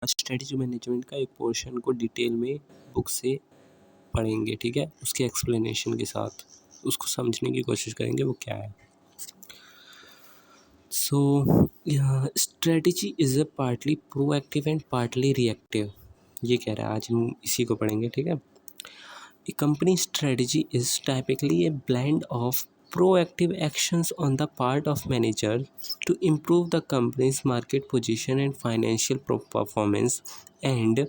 Strategy management का एक portion को डिटेल में बुक से पढ़ेंगे, ठीक है, उसके एक्सप्लेनेशन के साथ उसको समझने की कोशिश करेंगे वो क्या है। So strategy is a partly proactive and partly reactive, ये कह रहा है, आज हम इसी को पढ़ेंगे, ठीक है। A company strategy is typically a blend of proactive actions on the part of manager to improve the company's market position and financial performance, and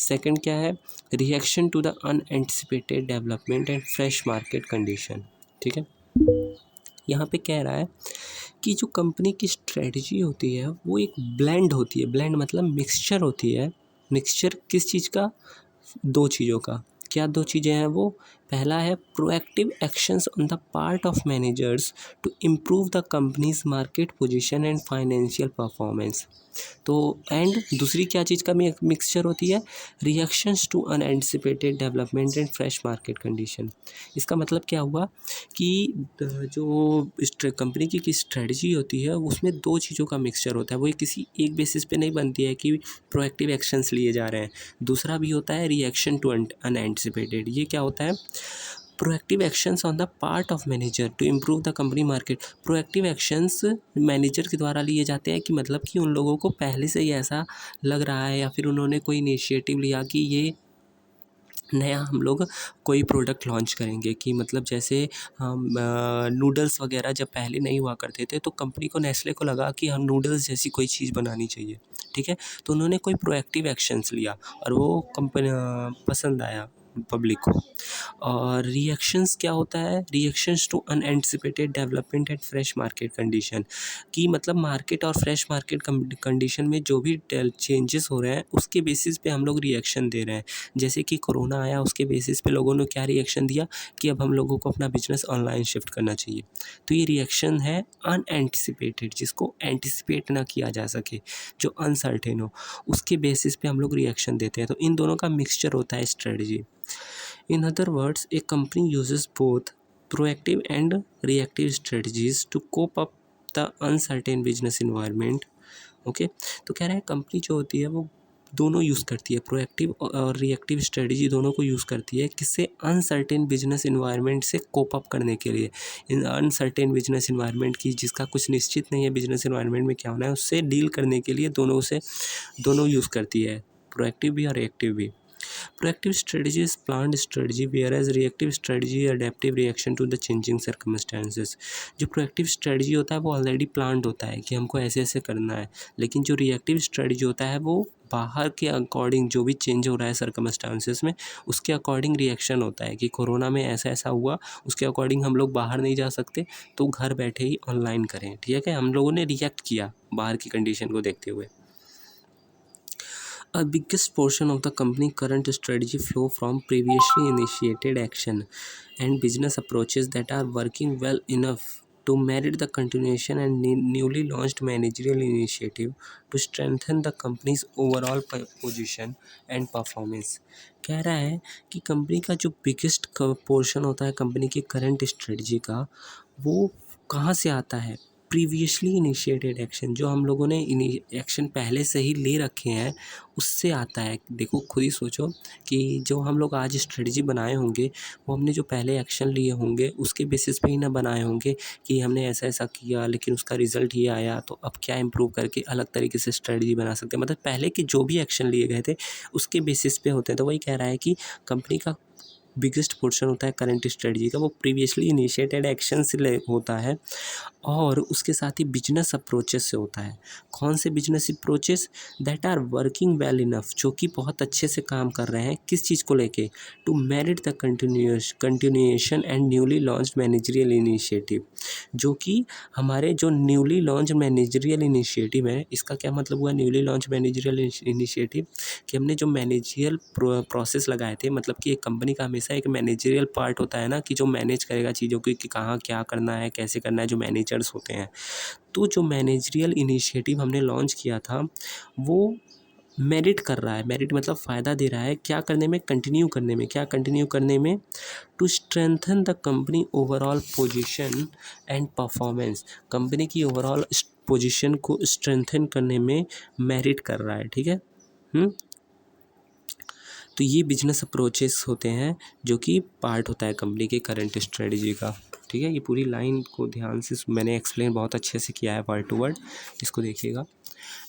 second क्या है, reaction to the unanticipated development and fresh market condition, ठीक है। यहाँ पे कह रहा है कि जो कंपनी की स्ट्रेटजी होती है वो एक ब्लेंड होती है। ब्लेंड मतलब मिक्सचर होती है। मिक्सचर किस चीज़ का? दो चीज़ों का। क्या दो चीज़ें हैं वो? पहला है proactive actions on the part of managers to improve the company's market position and financial performance. तो एंड दूसरी क्या चीज़ का मिक्सचर होती है? Reactions to unanticipated development and fresh market condition. इसका मतलब क्या हुआ कि जो कंपनी की स्ट्रेटजी होती है उसमें दो चीज़ों का मिक्सचर होता है। वो किसी एक बेसिस पे नहीं बनती है कि प्रोएक्टिव एक्शंस लिए जा रहे हैं। दूसरा भी होता है रिएक्शन टू अनएंटिसिपेटेड। ये क्या होता है? Proactive actions on the part of manager to improve the company market. Proactive actions manager के द्वारा लिए जाते हैं कि मतलब कि उन लोगों को पहले से ही ऐसा लग रहा है या फिर उन्होंने कोई इनिशिएटिव लिया कि ये नया हम लोग कोई प्रोडक्ट लॉन्च करेंगे, कि मतलब जैसे हम नूडल्स वगैरह जब पहले नहीं हुआ करते थे तो कंपनी को, नेस्ले को लगा कि हम नूडल्स जैसी कोई चीज़ बनानी चाहिए, ठीक है। तो उन्होंने कोई प्रोएक्टिव एक्शंस लिया और वो कंपनी पसंद आया पब्लिक को। और रिएक्शंस क्या होता है? Reactions to unanticipated development and fresh market condition, कि मतलब मार्केट और फ्रेश मार्केट कंडीशन में जो भी चेंजेस हो रहे हैं उसके बेसिस पे हम लोग रिएक्शन दे रहे हैं। जैसे कि कोरोना आया, उसके बेसिस पे लोगों ने क्या रिएक्शन दिया कि अब हम लोगों को अपना बिजनेस ऑनलाइन शिफ्ट करना चाहिए। तो ये रिएक्शन है अनएंटिसिपेटेड, जिसको एंटिसिपेट ना किया जा सके, जो अनसर्टेन हो, उसके बेसिस पे हम लोग रिएक्शन देते हैं। तो इन दोनों का मिक्सचर होता है strategy. In other words, a company uses both proactive and reactive strategies to cope up the uncertain business environment. Okay, तो कह रहा है कंपनी जो होती है वो दोनों यूज़ करती है, प्रोएक्टिव और रिएक्टिव स्ट्रेटजी दोनों को यूज़ करती है। किससे? अनसर्टेन बिजनेस इन्वायरमेंट से कोप अप करने के लिए। इन अनसर्टेन बिजनेस इन्वायरमेंट की, जिसका कुछ निश्चित नहीं है बिजनेस इन्वायरमेंट में क्या होना है, उससे डील करने के लिए दोनों यूज़ करती है, प्रोएक्टिव भी और रिएक्टिव भी। Proactive strategy is planned strategy, whereas reactive strategy is adaptive reaction to the changing circumstances. जो proactive strategy होता है वो ऑलरेडी प्लान्ड होता है कि हमको ऐसे ऐसे करना है, लेकिन जो reactive strategy होता है वो बाहर के अकॉर्डिंग जो भी चेंज हो रहा है सर्कमस्टांसेस में, उसके अकॉर्डिंग रिएक्शन होता है कि कोरोना में ऐसा ऐसा हुआ, उसके अकॉर्डिंग हम लोग बाहर नहीं जा सकते तो घर बैठे ही ऑनलाइन करें, ठीक है। हम लोगों ने रिएक्ट किया बाहर की कंडीशन को देखते हुए। A biggest portion of the company current strategy flow from previously initiated action and business approaches that are working well enough to merit the continuation and newly launched managerial initiative to strengthen the company's overall position and performance। कह रहा है कि company का जो biggest portion होता है company की current strategy का, वो कहाँ से आता है? प्रीवियसली इनिशिएटेड एक्शन, जो हम लोगों ने एक्शन पहले से ही ले रखे हैं उससे आता है। देखो खुद ही सोचो कि जो हम लोग आज स्ट्रेटजी बनाए होंगे वो हमने जो पहले एक्शन लिए होंगे उसके बेसिस पे ही ना बनाए होंगे कि हमने ऐसा ऐसा किया लेकिन उसका रिज़ल्ट ये आया, तो अब क्या इम्प्रूव करके अलग तरीके से स्ट्रेटजी बना सकते हैं। मतलब पहले के जो भी एक्शन लिए गए थे उसके बेसिस पे होते हैं। तो वही कह रहा है कि कंपनी का बिगेस्ट पोर्शन होता है करंट स्ट्रेटजी का, वो प्रीवियसली इनिशिएटेड एक्शन से होता है और उसके साथ ही बिजनेस अप्रोचेस से होता है। कौन से business approaches? That are working well enough, जो कि बहुत अच्छे से काम कर रहे हैं। किस चीज़ को लेके? To merit the continuation and newly launched managerial initiative, जो कि हमारे जो न्यूली लॉन्च मैनेजरियल इनिशिएटिव है, इसका क्या मतलब हुआ न्यूली लॉन्च मैनेजरियल इनिशिएटिव? कि हमने जो मैनेजरियल प्रोसेस लगाए थे, मतलब कि एक कंपनी का हमेशा एक मैनेजरियल पार्ट होता है ना, कि जो मैनेज करेगा चीज़ों को कि कहाँ क्या करना है, कैसे करना है, जो मैनेजर्स होते हैं। तो जो मैनेजरियल इनिशिएटिव हमने लॉन्च किया था वो मेरिट कर रहा है। मेरिट मतलब फ़ायदा दे रहा है क्या करने में? कंटिन्यू करने में। क्या कंटिन्यू करने में? To strengthen the company overall position and performance. Company की ओवरऑल पोजीशन को स्ट्रेंथन करने में मेरिट कर रहा है, ठीक है। तो ये बिजनेस अप्रोचेस होते हैं जो कि पार्ट होता है कंपनी के करंट स्ट्रेटजी का। ठीक है, ये पूरी लाइन को ध्यान से मैंने एक्सप्लेन बहुत अच्छे से किया है वर्ड टू वर्ड, इसको देखिएगा।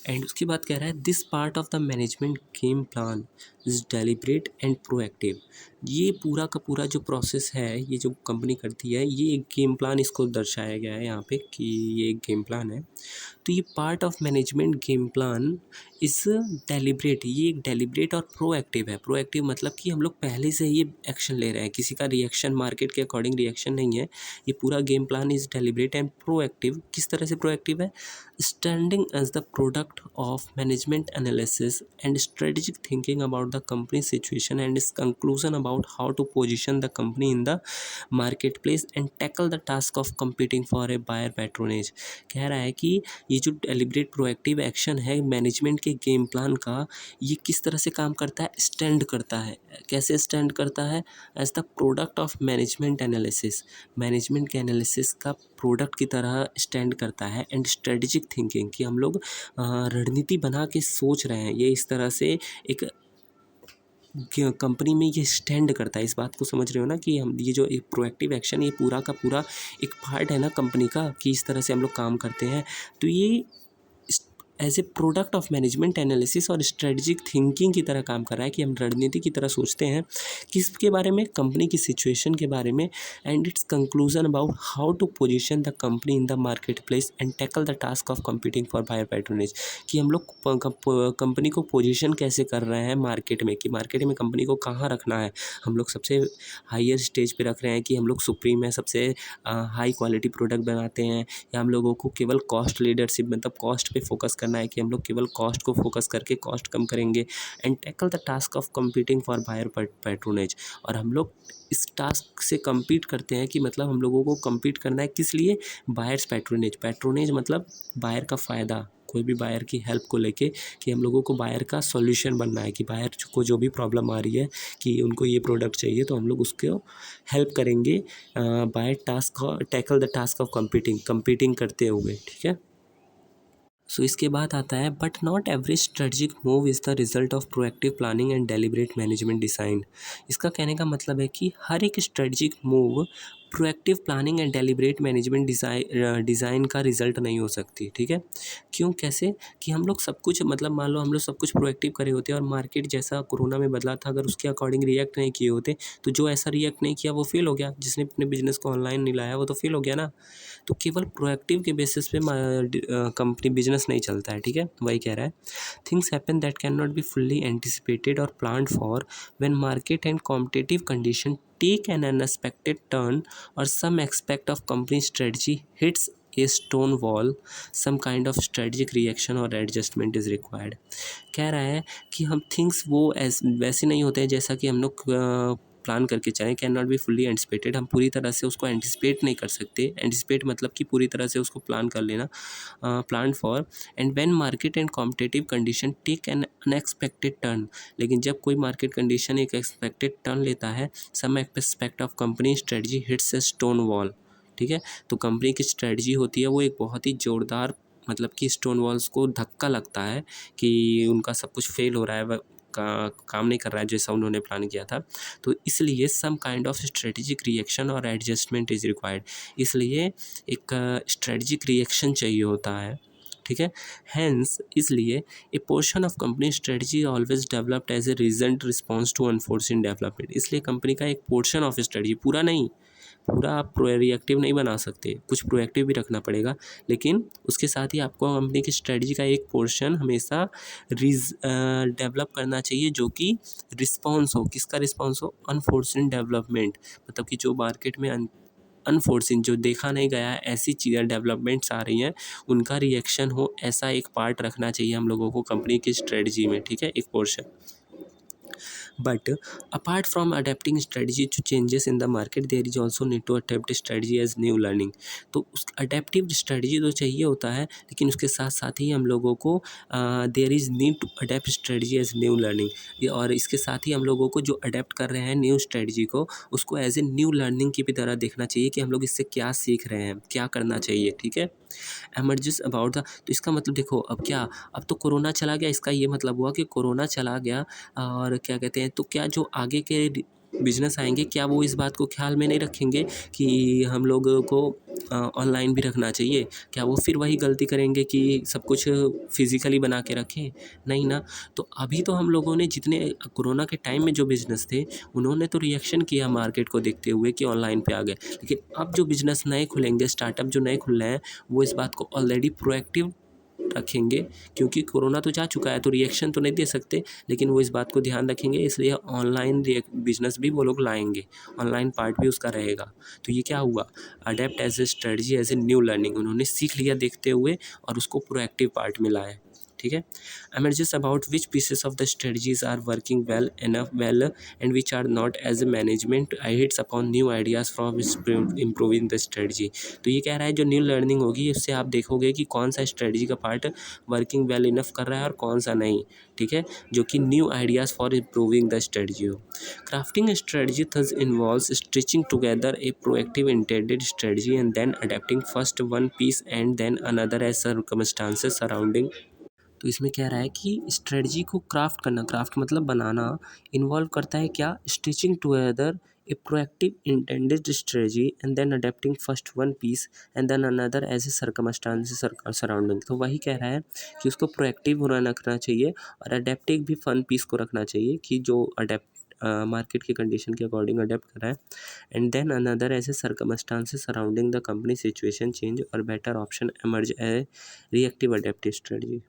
एंड उसके बाद कह रहा है this part of the management game plan is deliberate and proactive. ये पूरा का पूरा जो प्रोसेस है, ये जो कंपनी करती है, ये एक गेम प्लान इसको दर्शाया गया है यहाँ पे कि ये एक गेम प्लान है। तो ये part of management game plan इस डेलिब्रेट, ये एक डेलिब्रेट और प्रोएक्टिव है। प्रोएक्टिव मतलब कि हम लोग पहले से ही एक्शन ले रहे हैं, किसी का रिएक्शन मार्केट के अकॉर्डिंग रिएक्शन नहीं है। ये पूरा game plan is deliberate and proactive. किस तरह से प्रोएक्टिव है? Standing as the product of management analysis and strategic thinking about the company situation and is conclusion about how to position the company in the market place and tackle the task of competing for a buyer patronage. कह रहा है कि ये जो deliberate proactive action है management के game plan का, ये किस तरह से काम करता है? स्टैंड करता है। कैसे स्टैंड करता है? As the product of management analysis, management के एनालिसिस का प्रोडक्ट की तरह स्टैंड करता है। एंड स्ट्रेटेजिक थिंकिंग कि हम लोग रणनीति बना के सोच रहे हैं, ये इस तरह से एक कंपनी में ये स्टैंड करता है। इस बात को समझ रहे हो ना कि हम ये जो एक प्रोएक्टिव एक्शन, ये पूरा का पूरा एक पार्ट है ना कंपनी का, कि इस तरह से हम लोग काम करते हैं। तो ये as a product of management analysis और स्ट्रेटजिक थिंकिंग की तरह काम कर रहा है कि हम रणनीति की तरह सोचते हैं किसके बारे में? कंपनी की सिचुएशन के बारे में। And its conclusion about how to position the company in the market place and tackle the task of competing for buyer patronage. कि हम लोग कंपनी को पोजीशन कैसे कर रहे हैं मार्केट में, कि मार्केट में कंपनी को कहाँ रखना है। हम लोग सबसे हाइयर स्टेज पे रख रहे हैं कि हम लोग सुप्रीम है, सबसे हाई क्वालिटी प्रोडक्ट बनाते हैं, या हम लोगों को केवल कॉस्ट लीडरशिप मतलब कॉस्ट पे फोकस करना है कि हम लोग केवल कॉस्ट को फोकस करके कॉस्ट कम करेंगे। And tackle the task of competing for buyer patronage. और हम लोग इस टास्क से compete करते हैं कि मतलब हम लोगों को compete करना है किस लिए? Buyers patronage. पैट्रोनेज मतलब बायर का फ़ायदा, कोई भी बायर की हेल्प को लेके, कि हम लोगों को बायर का सॉल्यूशन बनना है, कि बायर को जो भी प्रॉब्लम आ रही है कि उनको ये प्रोडक्ट चाहिए, तो हम लोग उसको हेल्प करेंगे by task, tackle the task of competing करते हुए। ठीक है, सो इसके बाद आता है but not every strategic move is the result of proactive planning and deliberate management design. इसका कहने का मतलब है कि हर एक strategic move proactive planning and deliberate management design का रिजल्ट नहीं हो सकती। ठीक है, क्यों? कैसे? कि हम लोग सब कुछ मतलब मान लो हम लोग सब कुछ प्रोएक्टिव करे होते और मार्केट जैसा कोरोना में बदला था, अगर उसके अकॉर्डिंग रिएक्ट नहीं किए होते तो जो ऐसा रिएक्ट नहीं किया वो फेल हो गया, जिसने अपने बिजनेस को ऑनलाइन नहीं लाया वो तो फेल हो गया ना। तो केवल प्रोएक्टिव के बेसिस पे कंपनी बिजनेस नहीं चलता है। ठीक है, वही कह रहा है things happen that can not be fully anticipated और planned for when market and competitive condition take an unexpected turn और some expect of company strategy hits a stone wall, some kind of strategic reaction और adjustment is required. कह रहा है कि हम things वो वैसे नहीं होते हैं जैसा कि हम लोग प्लान करके चाहें। Can not be fully anticipated, हम पूरी तरह से उसको एंटिसिपेट नहीं कर सकते। एंटिसिपेट मतलब कि पूरी तरह से उसको प्लान कर लेना, plan for. And when market and competitive condition take an unexpected turn, लेकिन जब कोई मार्केट कंडीशन एक एक्सपेक्टेड टर्न लेता है, some aspect of company strategy hits a stone wall. ठीक है, तो कंपनी की स्ट्रेटजी होती है वो एक बहुत ही जोरदार, मतलब कि स्टोन वॉल्स को धक्का लगता है कि उनका सब कुछ फेल हो रहा है, काम नहीं कर रहा है जैसा उन्होंने प्लान किया था। तो इसलिए some kind of strategic reaction और एडजस्टमेंट इज़ रिक्वायर्ड, इसलिए एक स्ट्रेटेजिक रिएक्शन चाहिए होता है। ठीक है, हैंस इसलिए a portion of company strategy always developed as a reasoned response to unforeseen development. इसलिए कंपनी का एक पोर्शन ऑफ स्ट्रेटजी, पूरा नहीं, पूरा आप रिएक्टिव नहीं बना सकते, कुछ प्रोएक्टिव भी रखना पड़ेगा, लेकिन उसके साथ ही आपको कंपनी की स्ट्रेटजी का एक पोर्शन हमेशा डेवलप करना चाहिए जो कि रिस्पॉन्स हो। किसका रिस्पॉन्स हो? अनफोर्सिन डेवलपमेंट, मतलब कि जो मार्केट में अनफोर्सिन, जो देखा नहीं गया है, ऐसी चीज़ें डेवलपमेंट्स आ रही हैं, उनका रिएक्शन हो, ऐसा एक पार्ट रखना चाहिए हम लोगों को कंपनी की स्ट्रेटजी में। ठीक है, एक portion. But apart from adapting strategy to changes in the market, there is also need to adapt strategy as new learning। तो उस अडेप्टिव स्ट्रेटजी तो चाहिए होता है, लेकिन उसके साथ साथ ही हम लोगों को there is need to adapt strategy as new learning. और इसके साथ ही हम लोगों को जो अडेप्ट कर रहे हैं न्यू स्ट्रेटजी को, उसको एज ए न्यू लर्निंग की भी तरह देखना चाहिए कि हम लोग इससे क्या सीख रहे हैं, क्या करना चाहिए। ठीक है, एमर्जेस अबाउट द, तो इसका मतलब देखो अब क्या, अब तो कोरोना चला गया, इसका ये मतलब हुआ कि कोरोना चला गया और क्या कहते हैं, तो क्या जो आगे के बिजनेस आएंगे क्या वो इस बात को ख्याल में नहीं रखेंगे कि हम लोगों को ऑनलाइन भी रखना चाहिए? क्या वो फिर वही गलती करेंगे कि सब कुछ फिजिकली बना के रखें? नहीं ना। तो अभी तो हम लोगों ने जितने कोरोना के टाइम में जो बिजनेस थे उन्होंने तो रिएक्शन किया मार्केट को देखते हुए कि ऑनलाइन पे आ गए, लेकिन अब जो बिजनेस नए खुलेंगे, स्टार्टअप जो नए खुल रहे हैं, वो इस बात को ऑलरेडी प्रोएक्टिव रखेंगे, क्योंकि कोरोना तो जा चुका है तो रिएक्शन तो नहीं दे सकते, लेकिन वो इस बात को ध्यान रखेंगे, इसलिए ऑनलाइन बिजनेस भी वो लोग लाएंगे, ऑनलाइन पार्ट भी उसका रहेगा। तो ये क्या हुआ, adapt as a strategy as a new learning, उन्होंने सीख लिया देखते हुए और उसको प्रोएक्टिव पार्ट में लाए। ठीक है। Emerges about which pieces of the strategies are working well enough well and which are not, as a management eye hits upon new ideas from improving the strategy. तो ये कह रहा है जो न्यू लर्निंग होगी उससे आप देखोगे कि कौन सा स्ट्रेटजी का पार्ट वर्किंग वेल इनफ कर रहा है और कौन सा नहीं। ठीक है, जो कि new ideas for improving the strategy हो। Crafting strategy thus involves stitching together a proactive intended strategy and then adapting first one piece and then another as circumstances surrounding। तो इसमें कह रहा है कि स्ट्रेटजी को क्राफ्ट करना, क्राफ्ट मतलब बनाना, इन्वॉल्व करता है क्या, stitching together a proactive intended strategy and then adapting first one piece and then another as a circumstances surrounding. तो वही कह रहा है कि उसको प्रोएक्टिव होना रखना चाहिए और अडेप्टिव भी फन पीस को रखना चाहिए कि जो अडेप्ट मार्केट की कंडीशन के अकॉर्डिंग अडेप्ट कर रहा है, एंड देन अनदर ऐसे circumstances surrounding the company situation change और बेटर ऑप्शन एमर्ज ए रिएक्टिव अडेप्टिव स्ट्रेटजी।